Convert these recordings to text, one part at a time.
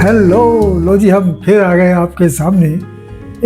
Hello लो जी, हम फिर आ गए आपके सामने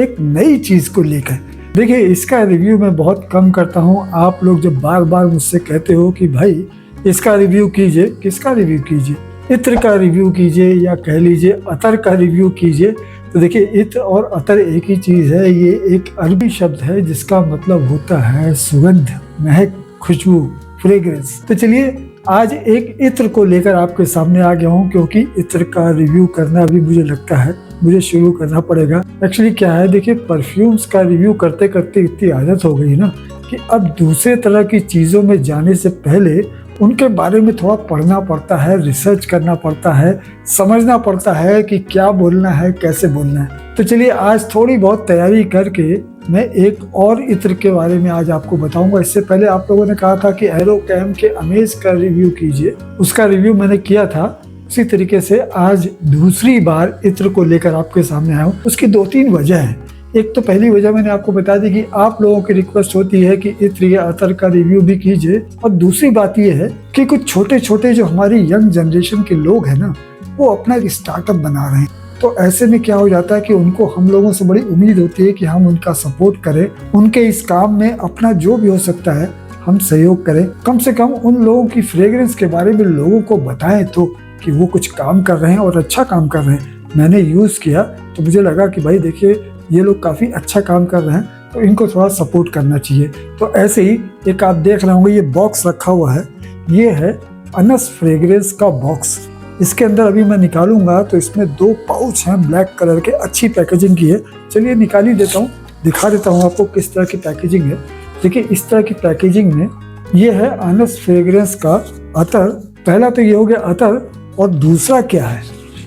एक नई चीज़ को लेकर। देखिए, इसका रिव्यू मैं बहुत कम करता हूँ। आप लोग जब बार बार मुझसे कहते हो कि भाई इसका रिव्यू कीजिए, किसका रिव्यू कीजिए, इत्र का रिव्यू कीजिए या कह लीजिए अतर का रिव्यू कीजिए, तो देखिए इत्र और अतर एक ही चीज़ है। ये एक अरबी शब्द है जिसका मतलब होता है सुगंध, महक, खुशबू, फ्रेग्रेंस। तो चलिए आज एक इत्र को लेकर आपके सामने आ गया हूँ, क्योंकि इत्र का रिव्यू करना भी मुझे लगता है मुझे शुरू करना पड़ेगा। एक्चुअली क्या है, देखिए परफ्यूम्स का रिव्यू करते करते इतनी आदत हो गई ना कि अब दूसरे तरह की चीज़ों में जाने से पहले उनके बारे में थोड़ा पढ़ना पड़ता है, रिसर्च करना पड़ता है, समझना पड़ता है कि क्या बोलना है, कैसे बोलना है। तो चलिए आज थोड़ी बहुत तैयारी करके मैं एक और इत्र के बारे में आज आपको बताऊंगा। इससे पहले आप लोगों ने कहा था कि एरोकैम के अमेज का रिव्यू कीजिए, उसका रिव्यू मैंने किया था। उसी तरीके से आज दूसरी बार इत्र को लेकर आपके सामने आया हूँ। उसकी 2-3 वजह है। एक तो पहली वजह मैंने आपको बता दी कि आप लोगों की रिक्वेस्ट होती है कि इत्र या अतर का रिव्यू भी कीजिए, और दूसरी बात यह है कि कुछ छोटे छोटे जो हमारी यंग जनरेशन के लोग हैं ना, वो अपना एक स्टार्टअप बना रहे हैं। तो ऐसे में क्या हो जाता है कि उनको हम लोगों से बड़ी उम्मीद होती है कि हम उनका सपोर्ट करें, उनके इस काम में अपना जो भी हो सकता है हम सहयोग करें। कम से कम उन लोगों की फ्रेग्रेंस के बारे में लोगों को बताएं तो कि वो कुछ काम कर रहे हैं और अच्छा काम कर रहे हैं। मैंने यूज़ किया तो मुझे लगा कि भाई देखिए ये लोग काफ़ी अच्छा काम कर रहे हैं, तो इनको थोड़ा सपोर्ट करना चाहिए। तो ऐसे ही एक आप देख रहे होंगे ये बॉक्स रखा हुआ है, ये है अनस फ्रेग्रेंस का बॉक्स। इसके अंदर अभी मैं निकालूंगा तो इसमें 2 पाउच हैं ब्लैक कलर के, अच्छी पैकेजिंग की है। चलिए निकाल ही देता हूँ, दिखा देता हूँ आपको किस तरह की पैकेजिंग है। देखिए इस तरह की पैकेजिंग में ये है अनस फ्रेग्रेंस का अतर। पहला तो ये हो गया अतर, और दूसरा क्या है,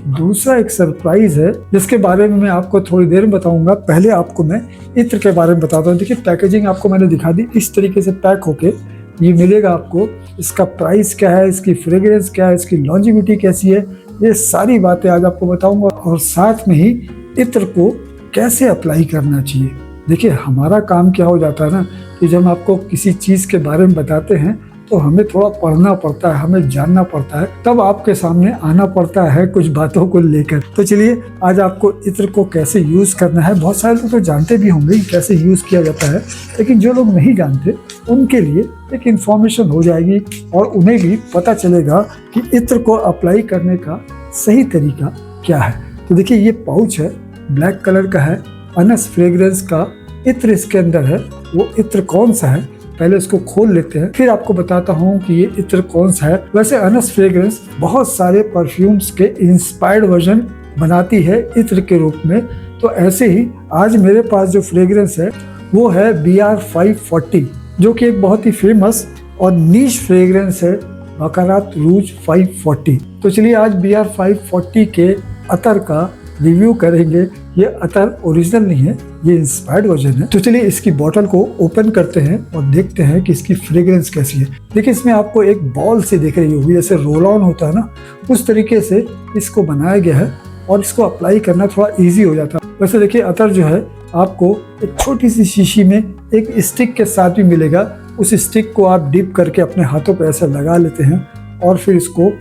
दूसरा एक सरप्राइज है जिसके बारे में मैं आपको थोड़ी देर में बताऊंगा। पहले आपको मैं इत्र के बारे में बताता हूँ। देखिए पैकेजिंग आपको मैंने दिखा दी, इस तरीके से पैक होके ये मिलेगा आपको। इसका प्राइस क्या है, इसकी फ्रेग्रेंस क्या है, इसकी लॉन्जिविटी कैसी है, ये सारी बातें आज आपको बताऊंगा। और साथ में ही इत्र को कैसे अप्लाई करना चाहिए। देखिए हमारा काम क्या हो जाता है ना कि जब हम आपको किसी चीज़ के बारे में बताते हैं तो हमें थोड़ा पढ़ना पड़ता है, हमें जानना पड़ता है, तब आपके सामने आना पड़ता है कुछ बातों को लेकर। तो चलिए आज आपको इत्र को कैसे यूज़ करना है। बहुत सारे लोग तो जानते भी होंगे कि कैसे यूज़ किया जाता है, लेकिन जो लोग नहीं जानते उनके लिए एक इन्फॉर्मेशन हो जाएगी और उन्हें भी पता चलेगा कि इत्र को अप्लाई करने का सही तरीका क्या है। तो देखिए ये पाउच है, ब्लैक कलर का है, अनस फ्रेग्रेंस का इत्र इसके अंदर है। वो इत्र कौन सा है पहले इसको खोल लेते हैं, फिर आपको बताता हूँ कि ये इत्र कौन सा है। वैसे अनस फ्रेग्रेंस बहुत सारे परफ्यूम्स के इंस्पायर्ड वर्जन बनाती है इत्र के रूप में। तो ऐसे ही आज मेरे पास जो फ्रेग्रेंस है वो है BR 540, जो कि एक बहुत ही फेमस और नीश फ्रेग्रेंस है, बकारात रूज 540। तो चलिए आज BR 540 के अतर का रिव्यू करेंगे। ये अतर ओरिजिनल नहीं है, ये इंस्पायर्ड वर्जन है। तो चलिए इसकी बोतल को ओपन करते हैं और देखते हैं कि इसकी फ्रेग्रेंस कैसी है। देखिए इसमें आपको एक बॉल से दिख रही होगी, जैसे रोल ऑन होता है ना, उस तरीके से इसको बनाया गया है और इसको अप्लाई करना थोड़ा इजी हो जाता है। वैसे देखिए अतर जो है आपको एक छोटी सी शीशी में एक स्टिक के साथ भी मिलेगा। उस स्टिक को आप डिप करके अपने हाथों पर ऐसा लगा लेते हैं और फिर इसको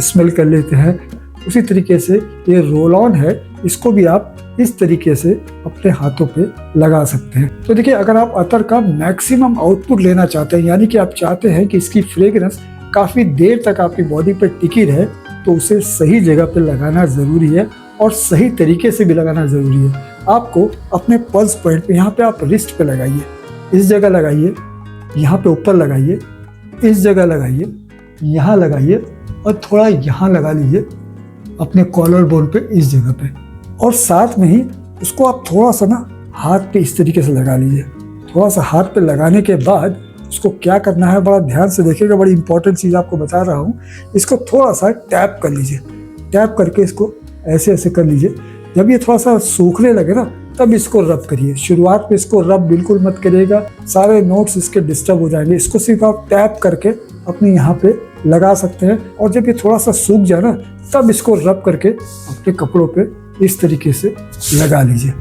स्मेल कर लेते हैं। उसी तरीके से ये रोल ऑन है, इसको भी आप इस तरीके से अपने हाथों पे लगा सकते हैं। तो देखिए अगर आप अतर का मैक्सिमम आउटपुट लेना चाहते हैं, यानी कि आप चाहते हैं कि इसकी फ्रेग्रेंस काफ़ी देर तक आपकी बॉडी पे टिकी रहे, तो उसे सही जगह पे लगाना ज़रूरी है और सही तरीके से भी लगाना ज़रूरी है। आपको अपने पल्स पॉइंट पे, यहाँ पे आप रिस्ट पे लगाइए, इस जगह लगाइए, यहाँ पे ऊपर लगाइए, इस जगह लगाइए, यहाँ लगाइए और थोड़ा यहाँ लगा लीजिए अपने कॉलर बोन पे, इस जगह पे। और साथ में ही उसको आप थोड़ा सा ना हाथ पे इस तरीके से लगा लीजिए। थोड़ा सा हाथ पे लगाने के बाद उसको क्या करना है, बड़ा ध्यान से देखिएगा, बड़ी इंपॉर्टेंट चीज़ आपको बता रहा हूँ। इसको थोड़ा सा टैप कर लीजिए, टैप करके इसको ऐसे ऐसे कर लीजिए। जब ये थोड़ा सा सूखने लगे ना तब इसको रब करिए। शुरुआत में इसको रब बिल्कुल मत करिएगा, सारे नोट्स इसके डिस्टर्ब हो जाएंगे। इसको सिर्फ आप टैप करके अपने यहाँ पे लगा सकते हैं और जब ये थोड़ा सा सूख जाए ना तब इसको रब करके अपने कपड़ों पे इस तरीके से लगा लीजिए।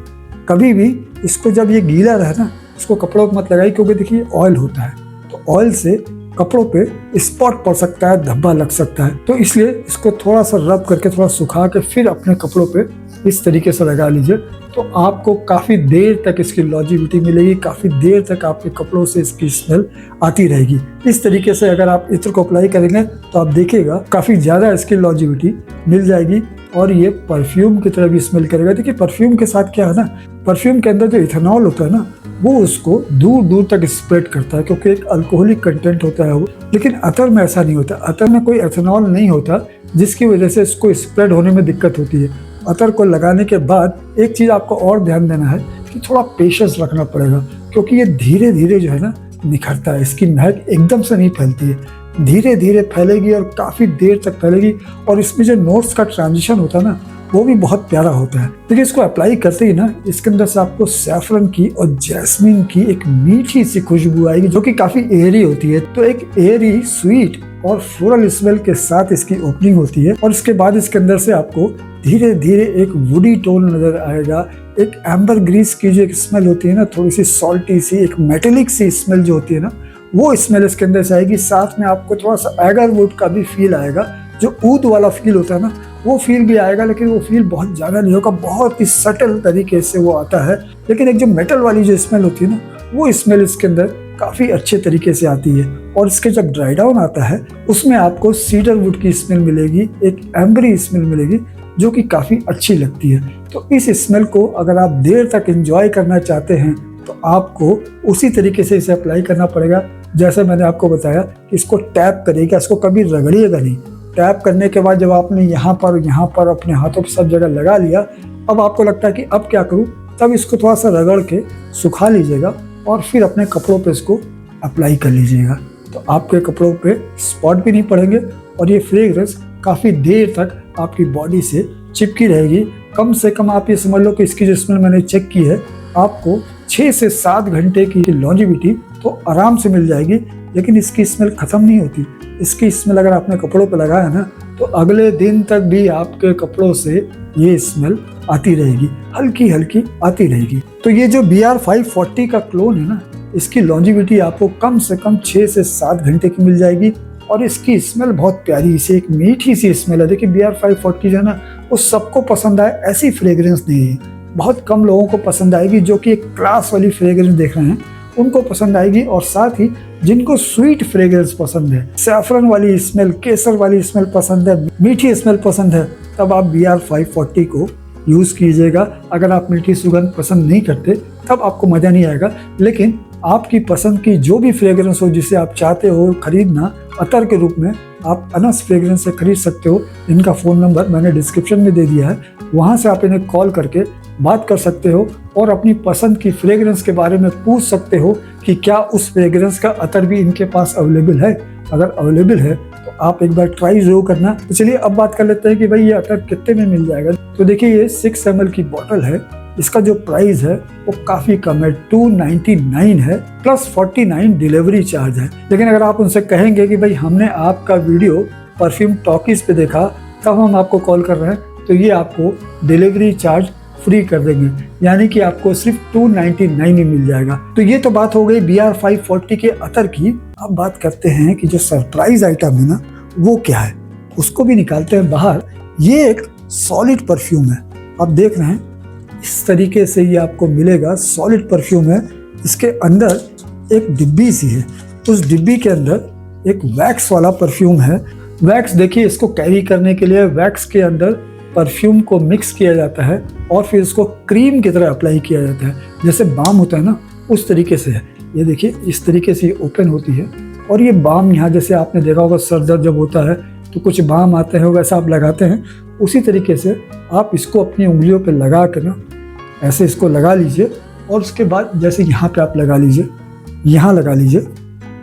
कभी भी इसको जब ये गीला रहे ना, इसको कपड़ों पर मत लगाइए, क्योंकि देखिए ऑयल होता है, तो ऑयल से कपड़ों पे स्पॉट पड़ सकता है, धब्बा लग सकता है। तो इसलिए इसको थोड़ा सा रब करके थोड़ा सुखा के फिर अपने कपड़ों पे इस तरीके से लगा लीजिए। तो आपको काफ़ी देर तक इसकी लॉन्जेविटी मिलेगी, काफ़ी देर तक आपके कपड़ों से इसकी स्मेल आती रहेगी। इस तरीके से अगर आप इत्र को अप्लाई करेंगे तो आप देखिएगा काफ़ी ज़्यादा इसकी लॉन्जेविटी मिल जाएगी और ये परफ्यूम की तरह भी स्मेल करेगा। देखिए परफ्यूम के साथ क्या है ना, परफ्यूम के अंदर जो इथेनॉल होता है ना, वो उसको दूर दूर तक स्प्रेड करता है क्योंकि एक अल्कोहलिक कंटेंट होता है वो। लेकिन अतर में ऐसा नहीं होता, अतर में कोई एथेनॉल नहीं होता जिसकी वजह से इसको स्प्रेड होने में दिक्कत होती है। अतर को लगाने के बाद एक चीज़ आपको और ध्यान देना है कि थोड़ा पेशेंस रखना पड़ेगा क्योंकि ये धीरे धीरे जो है ना निखरता है। इसकी महक एकदम से नहीं फैलती है, धीरे धीरे फैलेगी और काफ़ी देर तक फैलेगी। और इसमें जो नोट्स का ट्रांजिशन होता है ना, वो भी बहुत प्यारा होता है। देखिए इसको अप्लाई करते ही ना इसके अंदर से आपको सैफरन की और जैस्मिन की एक मीठी सी खुशबू आएगी जो कि काफ़ी एयरी होती है। तो एक एयरी स्वीट और फ्लोरल स्मेल के साथ इसकी ओपनिंग होती है और इसके बाद इसके अंदर से आपको धीरे धीरे एक वुडी टोन नजर आएगा। एक एम्बर ग्रीस की जो एक स्मेल होती है ना, थोड़ी सी सॉल्टी सी, एक मेटेलिक सी स्मेल जो होती है ना, वो स्मेल इसके अंदर से आएगी। साथ में आपको थोड़ा सा एगरवुड का भी फील आएगा, जो ऊद वाला फील होता है ना, वो फील भी आएगा। लेकिन वो फील बहुत ज़्यादा नहीं होगा, बहुत ही सटल तरीके से वो आता है। लेकिन एक जो मेटल वाली जो स्मेल होती है ना, वो स्मेल इसके अंदर काफ़ी अच्छे तरीके से आती है। और इसके जब ड्राई डाउन आता है उसमें आपको सीडर वुड की स्मेल मिलेगी, एक एम्बरी स्मेल मिलेगी जो कि काफ़ी अच्छी लगती है। तो इस स्मेल को अगर आप देर तक एंजॉय करना चाहते हैं तो आपको उसी तरीके से इसे अप्लाई करना पड़ेगा जैसे मैंने आपको बताया कि इसको टैप करिएगा, इसको कभी रगड़िएगा नहीं। टैप करने के बाद जब आपने यहाँ पर अपने हाथों पर सब जगह लगा लिया, अब आपको लगता है कि अब क्या करूँ, तब इसको थोड़ा सा रगड़ के सुखा लीजिएगा और फिर अपने कपड़ों पे इसको अप्लाई कर लीजिएगा। तो आपके कपड़ों पे स्पॉट भी नहीं पड़ेंगे और ये फ्रेग्रेंस काफ़ी देर तक आपकी बॉडी से चिपकी रहेगी। कम से कम आप ये समझ लो कि इसकी जो स्मेल मैंने चेक की है, आपको 6 से 7 घंटे की लॉन्जेविटी तो आराम से मिल जाएगी। लेकिन इसकी स्मेल ख़त्म नहीं होती। इसकी स्मेल अगर आपने कपड़ों पे लगाया ना तो अगले दिन तक भी आपके कपड़ों से ये स्मेल आती रहेगी, हल्की हल्की आती रहेगी। तो ये जो BR540 का क्लोन है ना, इसकी लॉन्जेविटी आपको कम से कम 6 से 7 घंटे की मिल जाएगी और इसकी स्मेल बहुत प्यारी सी एक मीठी सी स्मेल है। देखिए BR540 जो है ना, वो सबको पसंद आए ऐसी फ्रेग्रेंस नहीं है। बहुत कम लोगों को पसंद आएगी जो कि एक क्लास वाली फ्रेग्रेंस देख रहे हैं, उनको पसंद आएगी। और साथ ही जिनको स्वीट फ्रेग्रेंस पसंद है, सैफरन वाली स्मेल, केसर वाली स्मेल पसंद है, मीठी स्मेल पसंद है, तब आप BR540 को यूज़ कीजिएगा। अगर आप मीठी सुगंध पसंद नहीं करते तब आपको मज़ा नहीं आएगा। लेकिन आपकी पसंद की जो भी फ्रेग्रेंस हो जिसे आप चाहते हो खरीदना अतर के रूप में, आप अनस फ्रेग्रेंस से खरीद सकते हो। इनका फ़ोन नंबर मैंने डिस्क्रिप्शन में दे दिया है, वहाँ से आप इन्हें कॉल करके बात कर सकते हो और अपनी पसंद की फ्रेग्रेंस के बारे में पूछ सकते हो कि क्या उस फ्रेग्रेंस का अतर भी इनके पास अवेलेबल है। अगर अवेलेबल है तो आप एक बार ट्राई जरूर करना। तो चलिए अब बात कर लेते हैं कि भाई ये अतर कितने में मिल जाएगा। तो देखिए ये 6 ml की बॉटल है, इसका जो प्राइस है वो काफ़ी कम है, 299 है प्लस 49 डिलीवरी चार्ज है। लेकिन अगर आप उनसे कहेंगे कि भाई हमने आपका वीडियो परफ्यूम टॉकीज पे देखा तब हम आपको कॉल कर रहे हैं, तो ये आपको डिलीवरी चार्ज फ्री कर देंगे, यानी कि आपको सिर्फ 299 में मिल जाएगा। तो ये तो बात हो गई BR540 के अतर की। अब बात करते हैं कि जो सरप्राइज आइटम है ना, वो क्या है, उसको भी निकालते हैं बाहर। ये एक सॉलिड परफ्यूम है, आप देख रहे हैं इस तरीके से ये आपको मिलेगा। सॉलिड परफ्यूम है, इसके अंदर एक डिब्बी सी है, उस डिब्बी के अंदर एक वैक्स वाला परफ्यूम है। वैक्स देखिए, इसको कैरी करने के लिए वैक्स के अंदर परफ्यूम को मिक्स किया जाता है और फिर इसको क्रीम की तरह अप्लाई किया जाता है, जैसे बाम होता है ना, उस तरीके से है। ये देखिए इस तरीके से ये ओपन होती है और ये बाम यहाँ जैसे आपने देखा होगा सर दर्द जब होता है तो कुछ बाम आते हैं वैसा आप लगाते हैं, उसी तरीके से आप इसको अपनी उंगलियों पे लगा कर ना ऐसे इसको लगा लीजिए। और उसके बाद जैसे यहाँ पे आप लगा लीजिए, यहाँ लगा लीजिए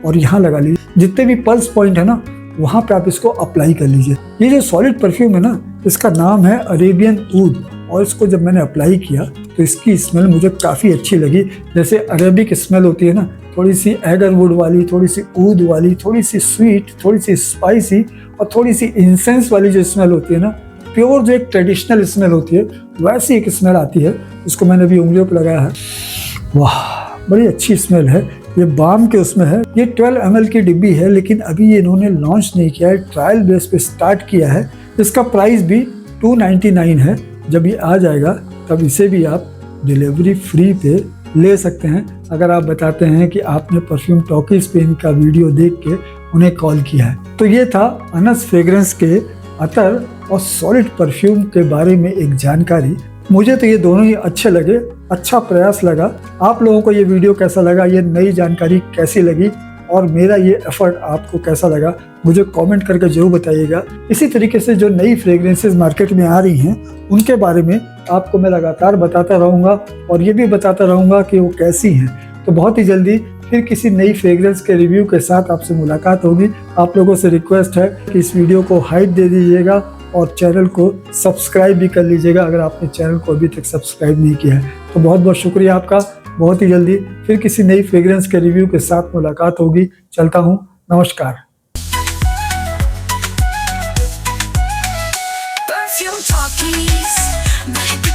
और यहाँ लगा लीजिए, जितने भी पल्स पॉइंट है ना वहाँ पे आप इसको अप्लाई कर लीजिए। ये जो सॉलिड परफ्यूम है ना, इसका नाम है अरेबियन ऊद। और इसको जब मैंने अप्लाई किया तो इसकी स्मेल मुझे काफ़ी अच्छी लगी। जैसे अरेबिक स्मेल होती है ना, थोड़ी सी एगरवुड वाली, थोड़ी सी ऊद वाली, थोड़ी सी स्वीट, थोड़ी सी स्पाइसी और थोड़ी सी इंसेंस वाली जो स्मेल होती है ना, प्योर जो एक ट्रेडिशनल स्मेल होती है वैसी एक स्मेल आती है। इसको मैंने अभी उंगलियों पर लगाया है, वाह बड़ी अच्छी स्मेल है। ये बाम के उसमें है। ये 12 ml की डिब्बी है, लेकिन अभी ये इन्होंने लॉन्च नहीं किया है, ट्रायल बेस पे स्टार्ट किया है। इसका प्राइस भी 299 है। जब ये आ जाएगा तब इसे भी आप डिलीवरी फ्री पे ले सकते हैं, अगर आप बताते हैं कि आपने परफ्यूम टॉकीज पे इनका वीडियो देख के उन्हें कॉल किया है। तो ये था अनस फ्रेग्रेंस के अतर और सॉलिड परफ्यूम के बारे में एक जानकारी। मुझे तो ये दोनों ही अच्छे लगे, अच्छा प्रयास लगा। आप लोगों को ये वीडियो कैसा लगा, ये नई जानकारी कैसी लगी और मेरा ये एफर्ट आपको कैसा लगा, मुझे कमेंट करके जरूर बताइएगा। इसी तरीके से जो नई फ्रेग्रेंसेस मार्केट में आ रही हैं उनके बारे में आपको मैं लगातार बताता रहूँगा और ये भी बताता रहूँगा कि वो कैसी हैं। तो बहुत ही जल्दी फिर किसी नई फ्रेग्रेंस के रिव्यू के साथ आपसे मुलाकात होगी। आप लोगों से रिक्वेस्ट है कि इस वीडियो को हाइप दे दीजिएगा और चैनल को सब्सक्राइब भी कर लीजिएगा अगर आपने चैनल को अभी तक सब्सक्राइब नहीं किया है। तो बहुत बहुत शुक्रिया आपका। बहुत ही जल्दी फिर किसी नई फ्रेग्रेंस के रिव्यू के साथ मुलाकात होगी। चलता हूँ, नमस्कार। Perfume talkies.